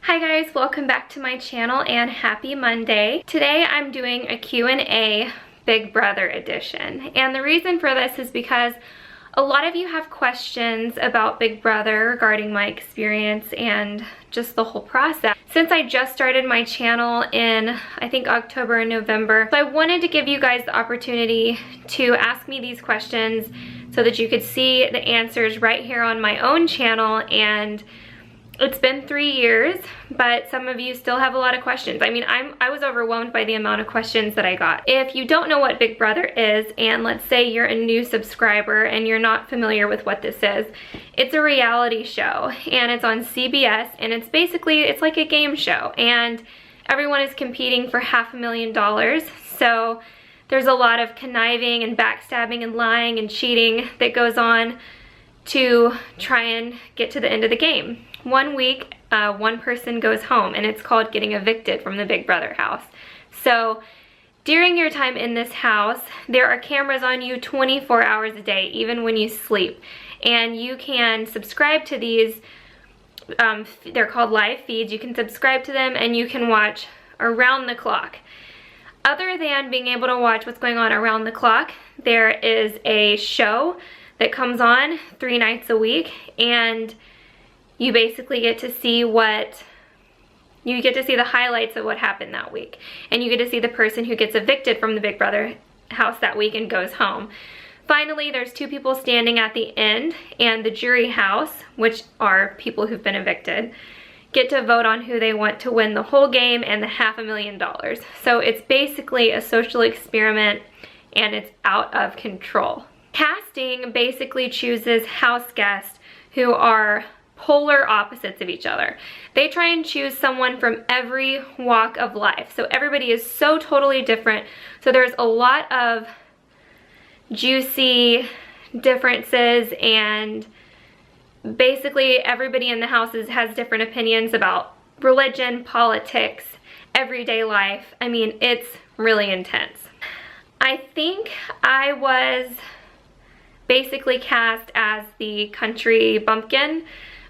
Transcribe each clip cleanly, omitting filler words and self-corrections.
Hi guys, welcome back to my channel and happy Monday. Today I'm doing a Q&A Big Brother edition, and the reason for this is because a lot of you have questions about Big Brother regarding my experience and just the whole process. Since I just started my channel in I think October and November, so I wanted to give you guys the opportunity to ask me these questions so that you could see the answers right here on my own channel. And it's been 3 years, but some of you still have a lot of questions. I mean, I was overwhelmed by the amount of questions that I got. If you don't know what Big Brother is, and let's say you're a new subscriber and you're not familiar with what this is, it's a reality show and it's on CBS, and it's basically, it's like a game show and everyone is competing for $500,000. So there's a lot of conniving and backstabbing and lying and cheating that goes on to try and get to the end of the game. 1 week, one person goes home, and it's called getting evicted from the Big Brother house. So during your time in this house, there are cameras on you 24 hours a day, even when you sleep. And you can subscribe to these, they're called live feeds. You can subscribe to them and you can watch around the clock. Other than being able to watch what's going on around the clock, there is a show that comes on 3 nights a week, and you basically get to see the highlights of what happened that week. And you get to see the person who gets evicted from the Big Brother house that week and goes home. Finally, there's 2 people standing at the end, and the jury house, which are people who've been evicted, get to vote on who they want to win the whole game and the $500,000. So it's basically a social experiment, and it's out of control. Casting basically chooses house guests who are polar opposites of each other. They try and choose someone from every walk of life. So everybody is so totally different. So there's a lot of juicy differences, and basically everybody in the houses has different opinions about religion, politics, everyday life. I mean, it's really intense. I think I was basically cast as the country bumpkin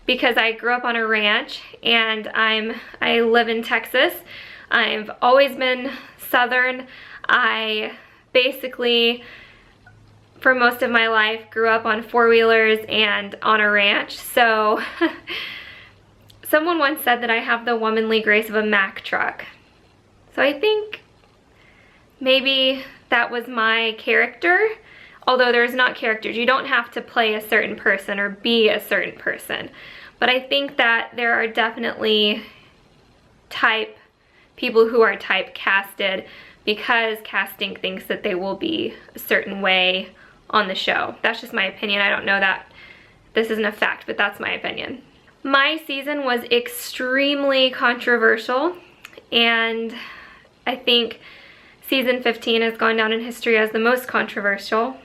because I grew up on a ranch, and I live in Texas. I've always been Southern. I basically, for most of my life, grew up on 4-wheelers and on a ranch. So someone once said that I have the womanly grace of a Mack truck. So I think maybe that was my character. Although there's not characters. You don't have to play a certain person or be a certain person. But I think that there are definitely people who are typecasted because casting thinks that they will be a certain way on the show. That's just my opinion. I don't know that this isn't a fact, but that's my opinion. My season was extremely controversial, and I think season 15 has gone down in history as the most controversial.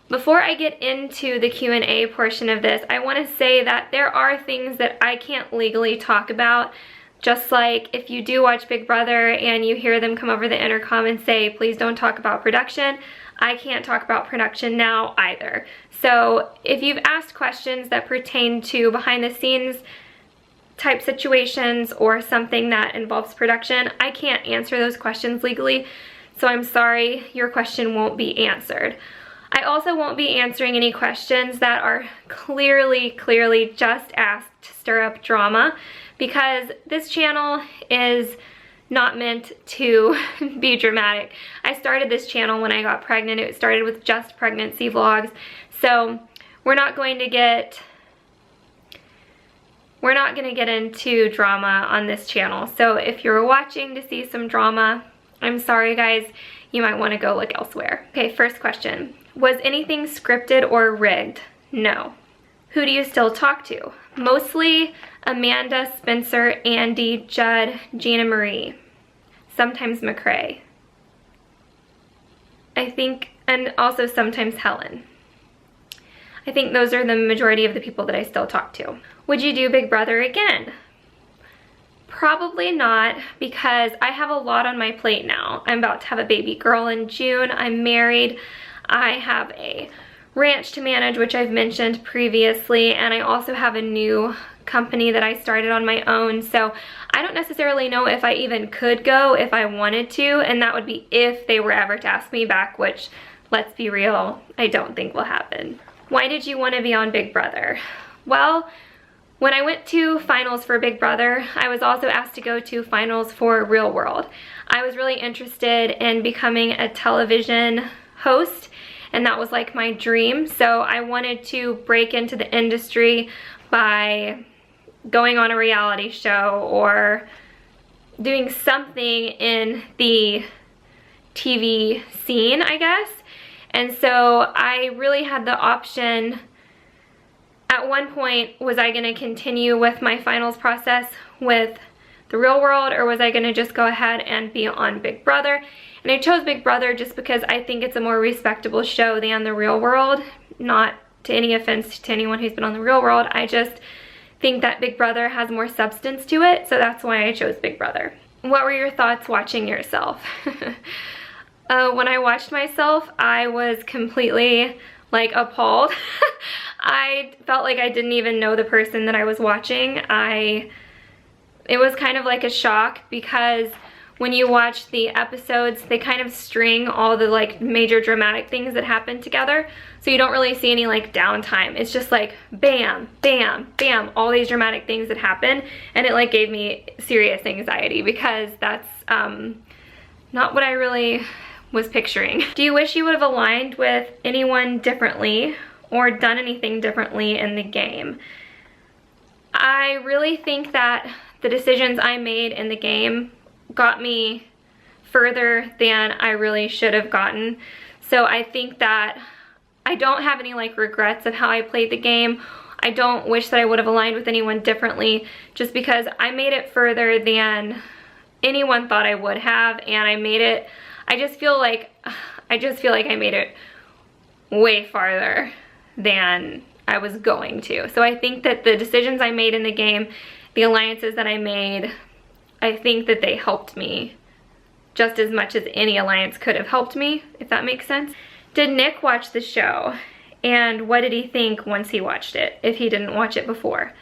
Before I get into the Q&A portion of this, I want to say that there are things that I can't legally talk about. Just like if you do watch Big Brother and you hear them come over the intercom and say, please don't talk about production, I can't talk about production now either. So if you've asked questions that pertain to behind the scenes type situations or something that involves production, I can't answer those questions legally. So I'm sorry, your question won't be answered. I also won't be answering any questions that are clearly just asked to stir up drama, because this channel is not meant to be dramatic. I started this channel when I got pregnant. It started with just pregnancy vlogs. So we're not going to get into drama on this channel. So if you're watching to see some drama, I'm sorry guys, you might want to go look elsewhere. Okay, first question. Was anything scripted or rigged? No. Who do you still talk to? Mostly Amanda, Spencer, Andy, Judd, Gina Marie. Sometimes McCrae. I think, and also sometimes Helen. I think those are the majority of the people that I still talk to. Would you do Big Brother again? Probably not, because I have a lot on my plate now. I'm about to have a baby girl in June. I'm married. I have a ranch to manage, which I've mentioned previously, and I also have a new company that I started on my own. So I don't necessarily know if I even could go if I wanted to, and that would be if they were ever to ask me back, which, let's be real, I don't think will happen. Why did you want to be on Big Brother? Well, when I went to finals for Big Brother, I was also asked to go to finals for Real World. I was really interested in becoming a television host, and that was like my dream. So I wanted to break into the industry by going on a reality show or doing something in the TV scene, I guess. And so I really had the option. At one point, was I going to continue with my finals process with the Real World, or was I going to just go ahead and be on Big Brother? And I chose Big Brother just because I think it's a more respectable show than the Real World. Not to any offense to anyone who's been on the Real World, I just think that Big Brother has more substance to it, so that's why I chose Big Brother. What were your thoughts watching yourself? When I watched myself, I was completely like appalled. I felt like I didn't even know the person that I was watching. It was kind of like a shock because when you watch the episodes, they kind of string all the like major dramatic things that happen together. So you don't really see any like downtime. It's just like bam, bam, bam, all these dramatic things that happen. And it like gave me serious anxiety because that's not what I really was picturing. Do you wish you would have aligned with anyone differently or done anything differently in the game? I really think that the decisions I made in the game got me further than I really should have gotten. So I think that I don't have any like regrets of how I played the game. I don't wish that I would have aligned with anyone differently just because I made it further than anyone thought I would have, and I just feel like I made it way farther than I was going to. So I think that the decisions I made in the game, the alliances that I made, I think that they helped me just as much as any alliance could have helped me, if that makes sense. Did Nick watch the show? And what did he think once he watched it, if he didn't watch it before?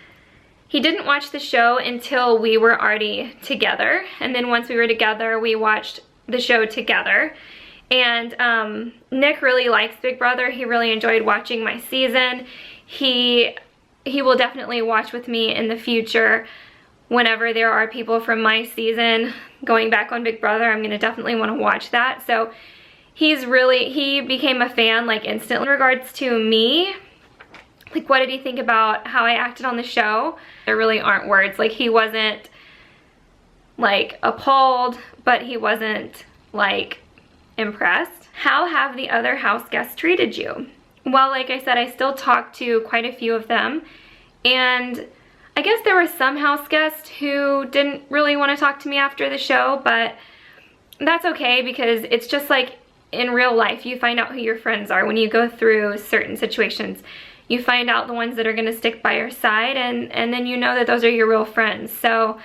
He didn't watch the show until we were already together. And then once we were together, we watched the show together. And Nick really likes Big Brother. He really enjoyed watching my season. He will definitely watch with me in the future. Whenever there are people from my season going back on Big Brother, I'm gonna definitely wanna watch that. So he became a fan like instantly. In regards to me, like what did he think about how I acted on the show? There really aren't words. Like he wasn't like appalled, but he wasn't like impressed. How have the other house guests treated you? Well, like I said, I still talk to quite a few of them, and I guess there were some house guests who didn't really want to talk to me after the show, but that's okay because it's just like in real life, you find out who your friends are when you go through certain situations. You find out the ones that are going to stick by your side, and then you know that those are your real friends. So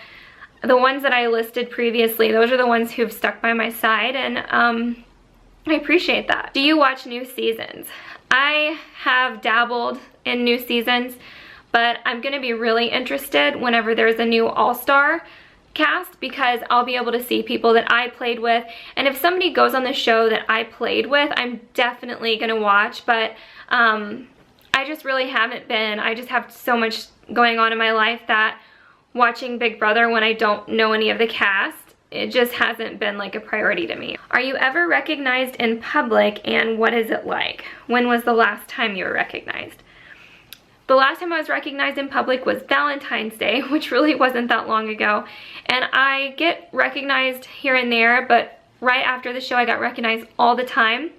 the ones that I listed previously, those are the ones who've stuck by my side, and I appreciate that. Do you watch new seasons? I have dabbled in new seasons, but I'm gonna be really interested whenever there's a new all-star cast because I'll be able to see people that I played with, and if somebody goes on the show that I played with, I'm definitely gonna watch, but I just really haven't been. I just have so much going on in my life that watching Big Brother when I don't know any of the cast, it just hasn't been like a priority to me. Are you ever recognized in public, and what is it like? When was the last time you were recognized? The last time I was recognized in public was Valentine's Day, which really wasn't that long ago. And I get recognized here and there, but right after the show I got recognized all the time.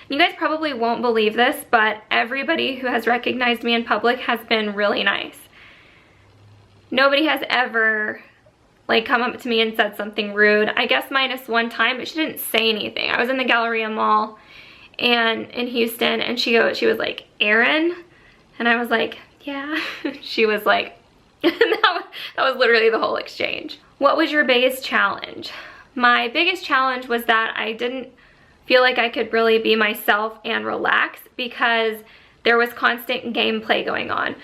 You guys probably won't believe this, but everybody who has recognized me in public has been really nice. Nobody has ever like come up to me and said something rude. I guess minus one time, but she didn't say anything. I was in the Galleria Mall and in Houston, and she was like, Aaryn? And I was like, yeah. She was like, that was literally the whole exchange. What was your biggest challenge? My biggest challenge was that I didn't feel like I could really be myself and relax because there was constant gameplay going on.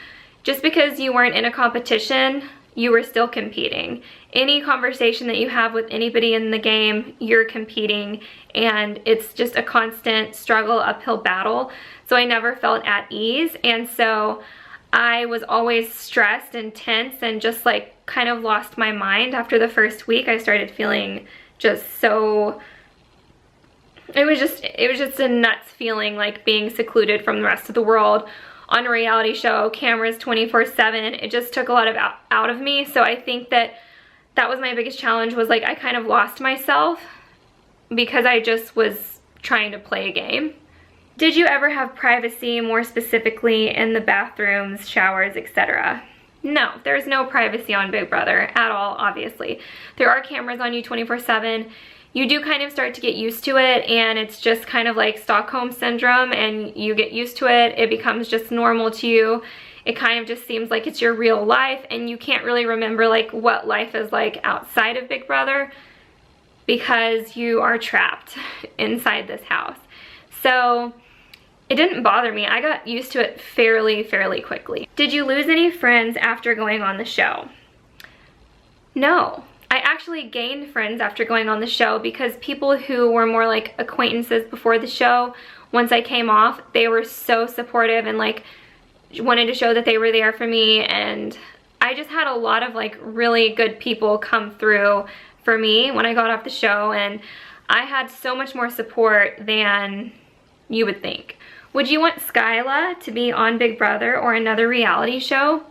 just because you weren't in a competition, you were still competing. Any conversation that you have with anybody in the game, you're competing, and it's just a constant struggle, uphill battle. So I never felt at ease, and so I was always stressed and tense and just like kind of lost my mind. After the first week, I started feeling just so, it was just a nuts feeling, like being secluded from the rest of the world on a reality show, cameras 24/7. It just took a lot of out of me. So I think that was my biggest challenge, was like I kind of lost myself because I just was trying to play a game. Did you ever have privacy, more specifically in the bathrooms, showers, etc.? No, there's no privacy on Big Brother at all, obviously. There are cameras on you 24/7. You do kind of start to get used to it, and it's just kind of like Stockholm Syndrome, and you get used to it. It becomes just normal to you. It kind of just seems like it's your real life, and you can't really remember like what life is like outside of Big Brother because you are trapped inside this house. So it didn't bother me. I got used to it fairly quickly. Did you lose any friends after going on the show? No. I actually gained friends after going on the show, because people who were more like acquaintances before the show, once I came off, they were so supportive and like wanted to show that they were there for me, and I just had a lot of like really good people come through for me when I got off the show, and I had so much more support than you would think. Would you want Scylla to be on Big Brother or another reality show?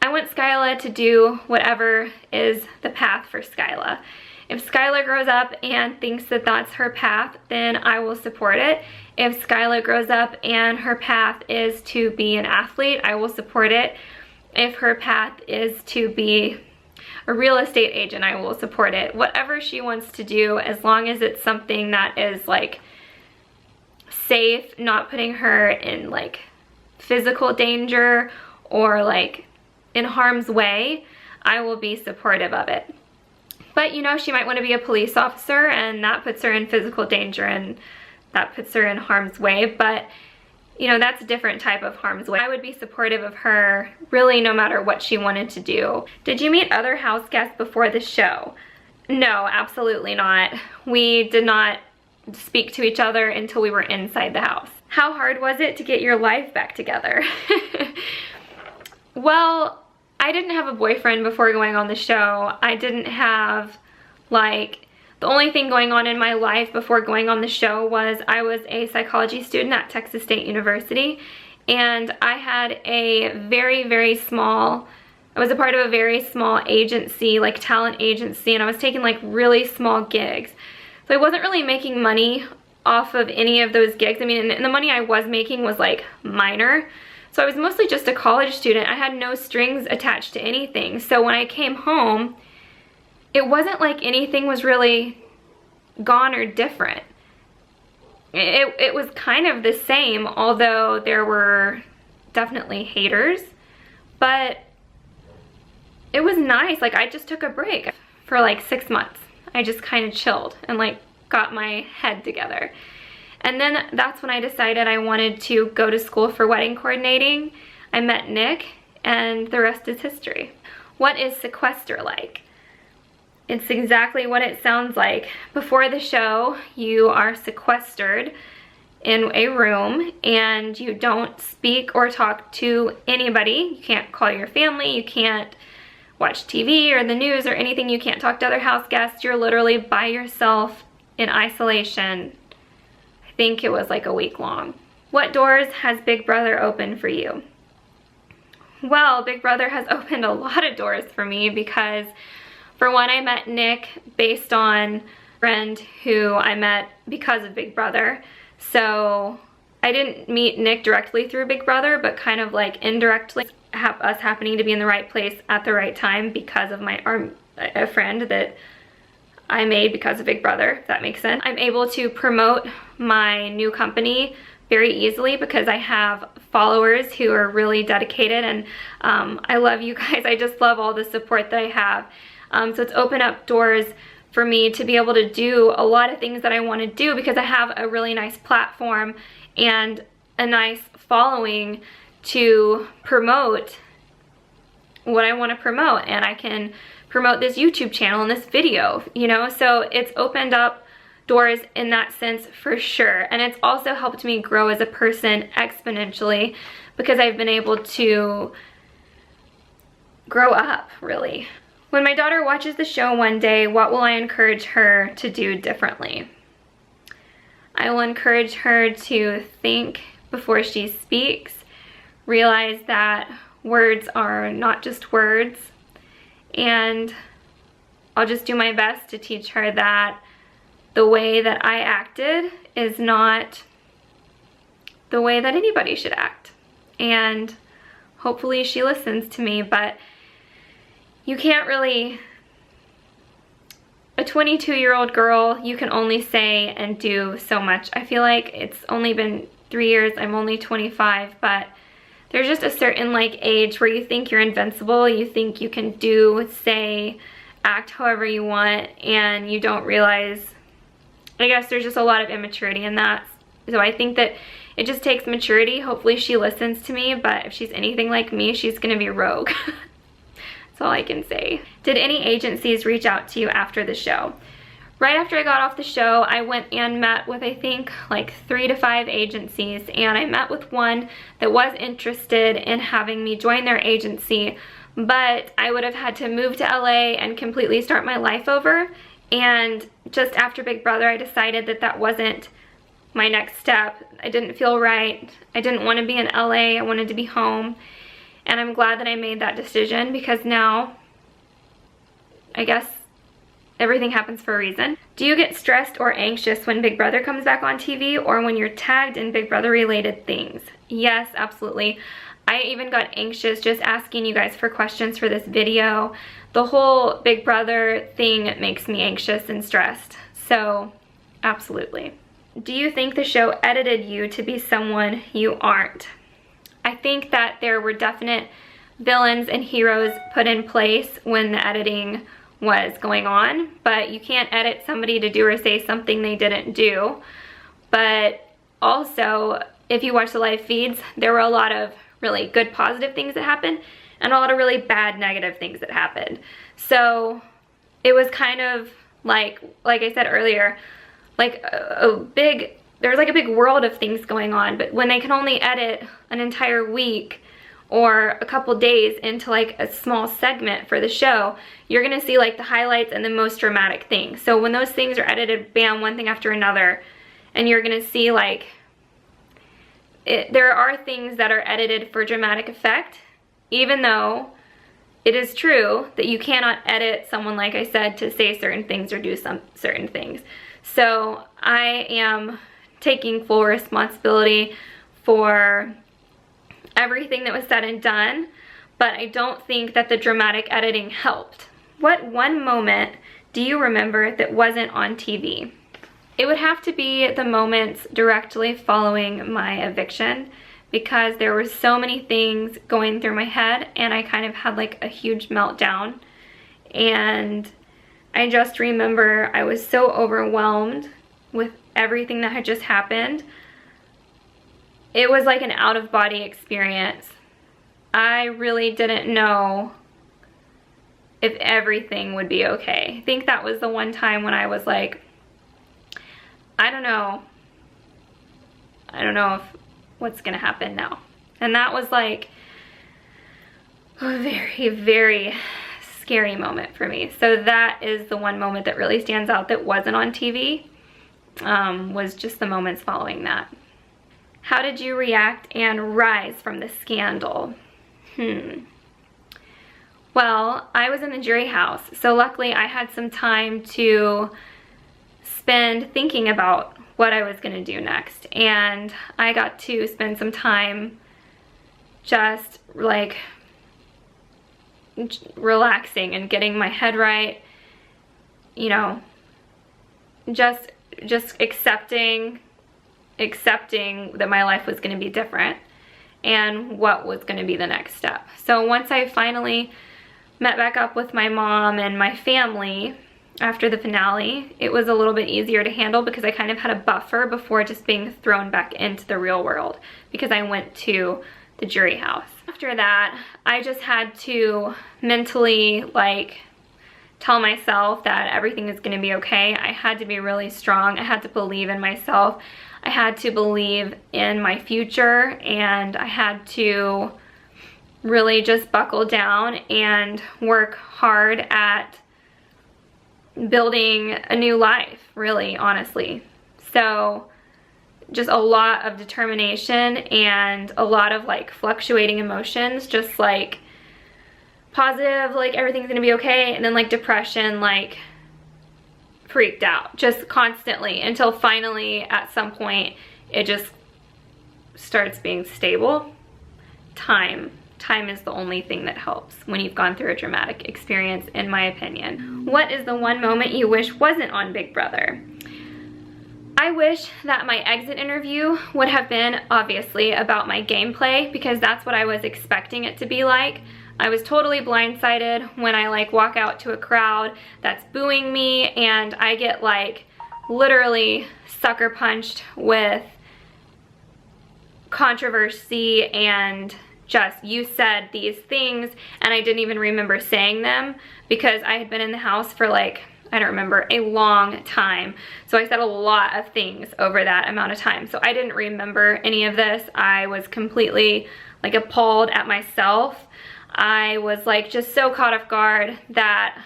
I want Scylla to do whatever is the path for Scylla. If Scylla grows up and thinks that that's her path, then I will support it. If Scylla grows up and her path is to be an athlete, I will support it. If her path is to be a real estate agent, I will support it. Whatever she wants to do, as long as it's something that is like safe, not putting her in like physical danger or like in harm's way, I will be supportive of it. But you know, she might want to be a police officer, and that puts her in physical danger and that puts her in harm's way, but you know, that's a different type of harm's way. I would be supportive of her really no matter what she wanted to do. Did you meet other house guests before the show? No, absolutely not. We did not speak to each other until we were inside the house. How hard was it to get your life back together? Well, I didn't have a boyfriend before going on the show. I didn't have, like, the only thing going on in my life before going on the show was I was a psychology student at Texas State University, and I had a very small, I was a part of a very small agency, like talent agency, and I was taking like really small gigs. So I wasn't really making money off of any of those gigs. I mean, and the money I was making was like minor. So I was mostly just a college student. I had no strings attached to anything. So when I came home, it wasn't like anything was really gone or different. It was kind of the same, although there were definitely haters. But it was nice. Like, I just took a break for like 6 months. I just kind of chilled and like got my head together. And then that's when I decided I wanted to go to school for wedding coordinating. I met Nick, and the rest is history. What is sequester like? It's exactly what it sounds like. Before the show, you are sequestered in a room and you don't speak or talk to anybody. You can't call your family, you can't watch TV or the news or anything. You can't talk to other house guests. You're literally by yourself in isolation. I think it was like a week long. What doors has Big Brother opened for you? Well, Big Brother has opened a lot of doors for me because, for one, I met Nick based on a friend who I met because of Big Brother. So I didn't meet Nick directly through Big Brother, but kind of like indirectly, us happening to be in the right place at the right time because of a friend that I made because of Big Brother, if that makes sense. I'm able to promote my new company very easily because I have followers who are really dedicated, and I love you guys. I just love all the support that I have. So it's opened up doors for me to be able to do a lot of things that I want to do because I have a really nice platform and a nice following to promote what I want to promote, and I can promote this YouTube channel and this video, you know? So it's opened up doors in that sense for sure. And it's also helped me grow as a person exponentially because I've been able to grow up, really. When my daughter watches the show one day, what will I encourage her to do differently? I will encourage her to think before she speaks, realize that words are not just words, and I'll just do my best to teach her that the way that I acted is not the way that anybody should act. And hopefully she listens to me, but you can't really, a 22-year-old girl, you can only say and do so much. I feel like it's only been 3 years, I'm only 25, but there's just a certain like age where you think you're invincible, you think you can do, say, act however you want, and you don't realize, I guess there's just a lot of immaturity in that. So I think that it just takes maturity. Hopefully she listens to me, but if she's anything like me, she's gonna be rogue. That's all I can say. Did any agencies reach out to you after the show? Right after I got off the show, I went and met with, I think, like 3 to 5 agencies, and I met with one that was interested in having me join their agency, but I would have had to move to LA and completely start my life over. And just after Big Brother, I decided that that wasn't my next step. I didn't feel right. I didn't want to be in LA. I wanted to be home. And I'm glad that I made that decision, because now, I guess, everything happens for a reason. Do you get stressed or anxious when Big Brother comes back on TV, or when you're tagged in Big Brother related things? Yes, absolutely. I even got anxious just asking you guys for questions for this video. The whole Big Brother thing makes me anxious and stressed. So, absolutely. Do you think the show edited you to be someone you aren't? I think that there were definite villains and heroes put in place when the editing was going on, but you can't edit somebody to do or say something they didn't do. But also, if you watch the live feeds, there were a lot of really good positive things that happened and a lot of really bad negative things that happened. So it was kind of like I said earlier, like there's like a big world of things going on, but when they can only edit an entire week or a couple days into like a small segment for the show, you're gonna see like the highlights and the most dramatic things. So when those things are edited, bam, one thing after another, and you're gonna see like, there are things that are edited for dramatic effect, even though it is true that you cannot edit someone, like I said, to say certain things or do some certain things. So I am taking full responsibility for everything that was said and done, but I don't think that the dramatic editing helped. What one moment do you remember that wasn't on TV? It would have to be the moments directly following my eviction, because there were so many things going through my head and I kind of had like a huge meltdown. And I just remember I was so overwhelmed with everything that had just happened. It was like an out-of-body experience. I really didn't know if everything would be okay. I think that was the one time when I was like, I don't know if what's gonna happen now. And that was like a very, very scary moment for me. So that is the one moment that really stands out that wasn't on TV, was just the moments following that. How did you react and rise from the scandal? Well, I was in the jury house, so luckily I had some time to spend thinking about what I was gonna do next. And I got to spend some time just like relaxing and getting my head right, you know, just accepting that my life was going to be different and what was going to be the next step. So once I finally met back up with my mom and my family after the finale, it was a little bit easier to handle because I kind of had a buffer before just being thrown back into the real world because I went to the jury house. after that, I just had to mentally like tell myself that everything is going to be okay. I had to be really strong. I had to believe in myself. I had to believe in my future, and I had to really just buckle down and work hard at building a new life, really, honestly. So just a lot of determination and a lot of like fluctuating emotions, just like positive, like everything's gonna be okay, and then like depression, like freaked out just constantly, until finally at some point it just starts being stable. Time is the only thing that helps when you've gone through a dramatic experience, in my opinion. What is the one moment you wish wasn't on Big Brother? I wish that my exit interview would have been obviously about my gameplay, because that's what I was expecting it to be like. I was totally blindsided when I like walk out to a crowd that's booing me, and I get like literally sucker punched with controversy and just, you said these things, and I didn't even remember saying them because I had been in the house for like, I don't remember, a long time. So I said a lot of things over that amount of time. So I didn't remember any of this. I was completely like appalled at myself. I was like just so caught off guard that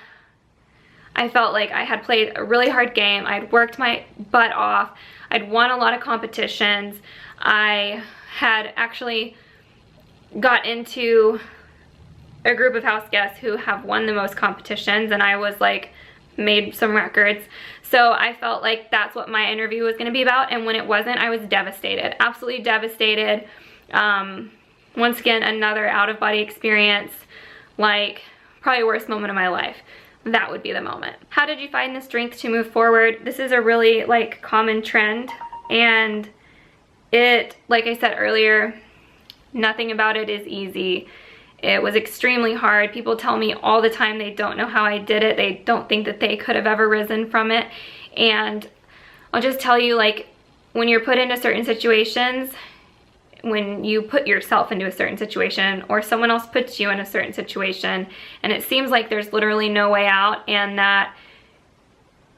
I felt like I had played a really hard game. I'd worked my butt off. I'd won a lot of competitions. I had actually got into a group of house guests who have won the most competitions, and I was like made some records. So I felt like that's what my interview was going to be about, and when it wasn't, I was devastated, absolutely devastated. Once again, another out-of-body experience, like probably worst moment of my life. That would be the moment. How did you find the strength to move forward? This is a really like common trend, and it, like I said earlier, nothing about it is easy. It was extremely hard. People tell me all the time they don't know how I did it. They don't think that they could have ever risen from it. And I'll just tell you, like, when you're put into certain situations, when you put yourself into a certain situation, or someone else puts you in a certain situation, and it seems like there's literally no way out, and that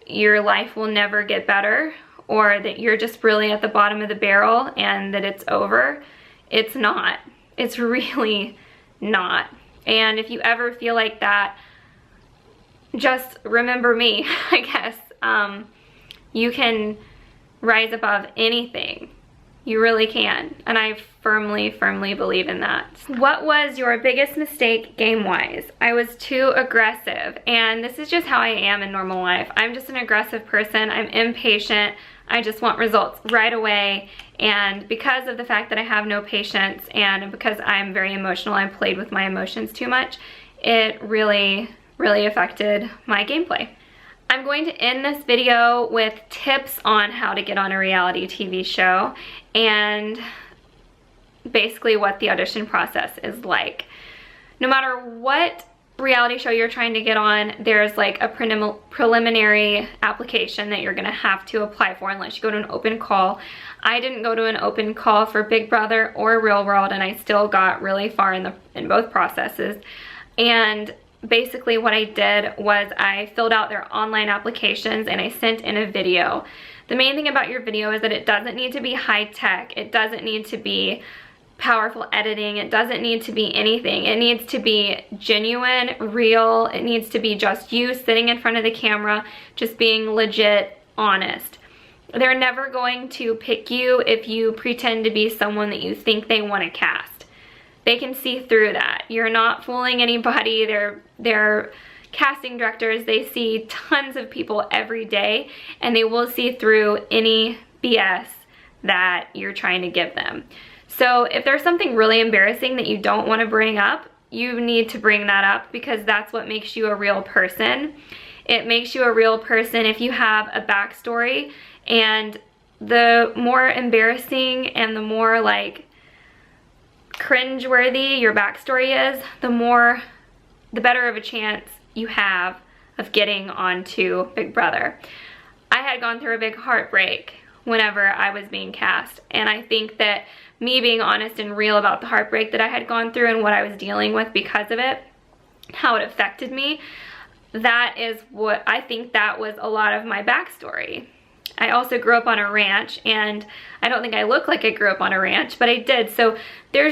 your life will never get better, or that you're just really at the bottom of the barrel and that it's over, it's not. It's really not. And if you ever feel like that, just remember me, I guess. You can rise above anything. You really can. And I firmly, firmly believe in that. What was your biggest mistake game-wise? I was too aggressive. And this is just how I am in normal life. I'm just an aggressive person. I'm impatient. I just want results right away. And because of the fact that I have no patience, and because I'm very emotional, I played with my emotions too much, it really, really affected my gameplay. I'm going to end this video with tips on how to get on a reality TV show and basically what the audition process is like. No matter what reality show you're trying to get on, there's like a preliminary application that you're gonna have to apply for unless you go to an open call. I didn't go to an open call for Big Brother or Real World, and I still got really far in both processes. And basically what I did was I filled out their online applications and I sent in a video. The main thing about your video is that it doesn't need to be high tech. It doesn't need to be powerful editing. It doesn't need to be anything. It needs to be genuine, real. It needs to be just you sitting in front of the camera, just being legit honest. They're never going to pick you if you pretend to be someone that you think they want to cast. They can see through that. You're not fooling anybody. They're casting directors. They see tons of people every day, and they will see through any BS that you're trying to give them. So if there's something really embarrassing that you don't want to bring up, you need to bring that up, because that's what makes you a real person. It makes you a real person if you have a backstory, and the more embarrassing and the more like cringeworthy your backstory is, the better of a chance you have of getting onto Big Brother. I had gone through a big heartbreak whenever I was being cast. And I think that me being honest and real about the heartbreak that I had gone through and what I was dealing with because of it, how it affected me, that is what I think that was a lot of my backstory. I also grew up on a ranch, and I don't think I look like I grew up on a ranch, but I did. So there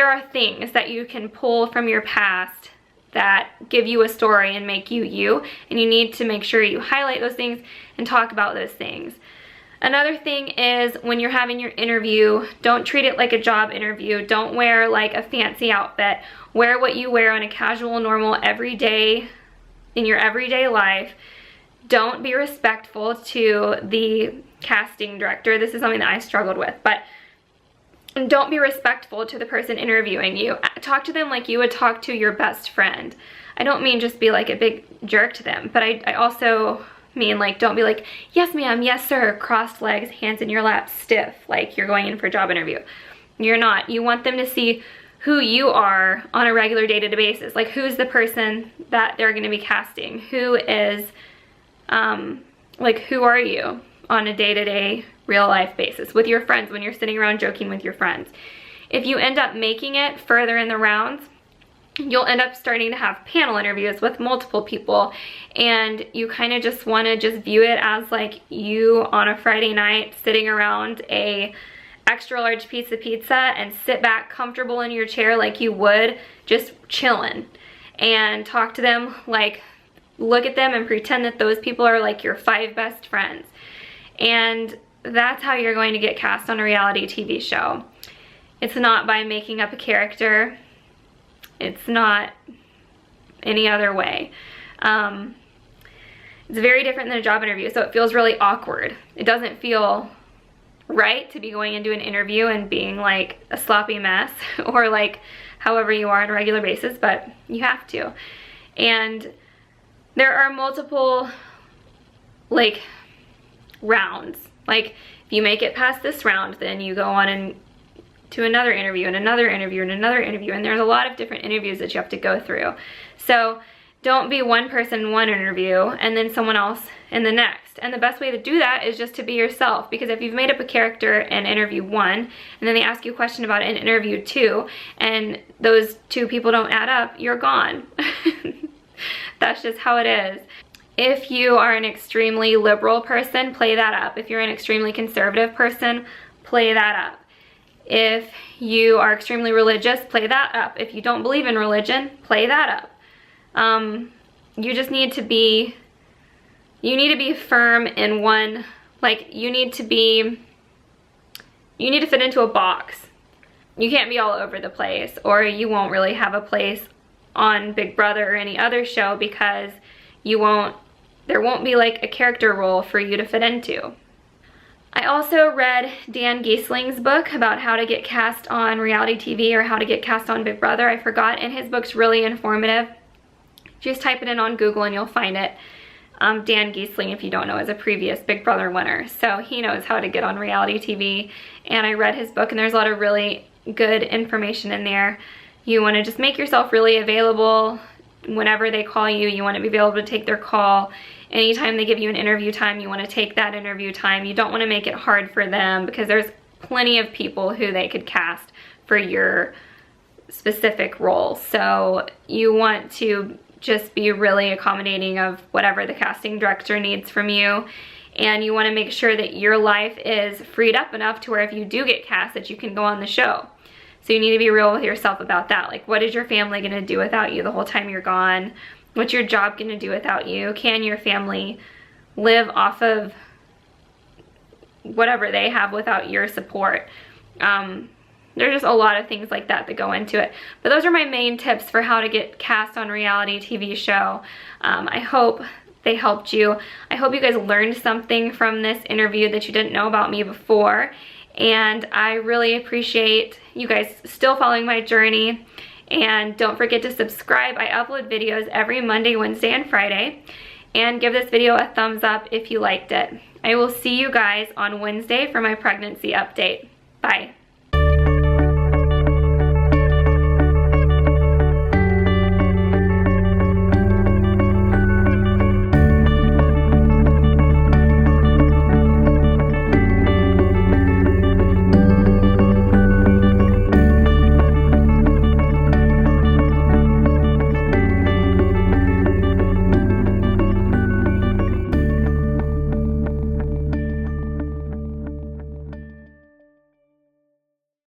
are things that you can pull from your past that give you a story and make you you, and you need to make sure you highlight those things and talk about those things. Another thing is, when you're having your interview, don't treat it like a job interview. Don't wear like a fancy outfit. Wear what you wear on a casual, normal, everyday, in your everyday life. Don't be respectful to the casting director. This is something that I struggled with, but don't be respectful to the person interviewing you. Talk to them like you would talk to your best friend. I don't mean just be like a big jerk to them, but I also mean like, don't be like, yes ma'am, yes sir, crossed legs, hands in your lap, stiff, like you're going in for a job interview. You're not. You want them to see who you are on a regular day-to-day basis. Like, who's the person that they're going to be casting? Who is, like, who are you on a day-to-day real life basis with your friends when you're sitting around joking with your friends? If you end up making it further in the rounds, you'll end up starting to have panel interviews with multiple people, and you kind of just want to just view it as like you on a Friday night sitting around a extra large piece of pizza and sit back comfortable in your chair like you would just chilling, and talk to them, like look at them and pretend that those people are like your 5 best friends. And that's how you're going to get cast on a reality TV show. It's not by making up a character. It's not any other way. It's very different than a job interview, so it feels really awkward. It doesn't feel right to be going into an interview and being like a sloppy mess or like however you are on a regular basis, but you have to. And there are multiple like rounds. Like, if you make it past this round, then you go on and to another interview and another interview and another interview, and there's a lot of different interviews that you have to go through. So don't be one person in one interview and then someone else in the next. And the best way to do that is just to be yourself, because if you've made up a character in interview 1 and then they ask you a question about it in interview 2 and those 2 people don't add up, you're gone. That's just how it is. If you are an extremely liberal person, play that up. If you're an extremely conservative person, play that up. If you are extremely religious, play that up. If you don't believe in religion, play that up. You just need to be, you need to be firm in one, like you need to fit into a box. You can't be all over the place, or you won't really have a place on Big Brother or any other show, because there won't be like a character role for you to fit into. I also read Dan Giesling's book about how to get cast on reality TV or how to get cast on Big Brother. I forgot, and his book's really informative. Just type it in on Google and you'll find it. Dan Giesling, if you don't know, is a previous Big Brother winner. So he knows how to get on reality TV. And I read his book, and there's a lot of really good information in there. You want to just make yourself really available. Whenever they call you, you want to be available to take their call. Anytime they give you an interview time, you want to take that interview time. You don't want to make it hard for them, because there's plenty of people who they could cast for your specific role. So you want to just be really accommodating of whatever the casting director needs from you. And you want to make sure that your life is freed up enough to where if you do get cast, that you can go on the show. So you need to be real with yourself about that. Like, what is your family going to do without you the whole time you're gone? What's your job going to do without you? Can your family live off of whatever they have without your support? There's just a lot of things like that that go into it. But those are my main tips for how to get cast on a reality TV show. I hope they helped you. I hope you guys learned something from this interview that you didn't know about me before. And I really appreciate you guys still following my journey. And don't forget to subscribe. I upload videos every Monday, Wednesday, and Friday. And give this video a thumbs up if you liked it. I will see you guys on Wednesday for my pregnancy update. Bye.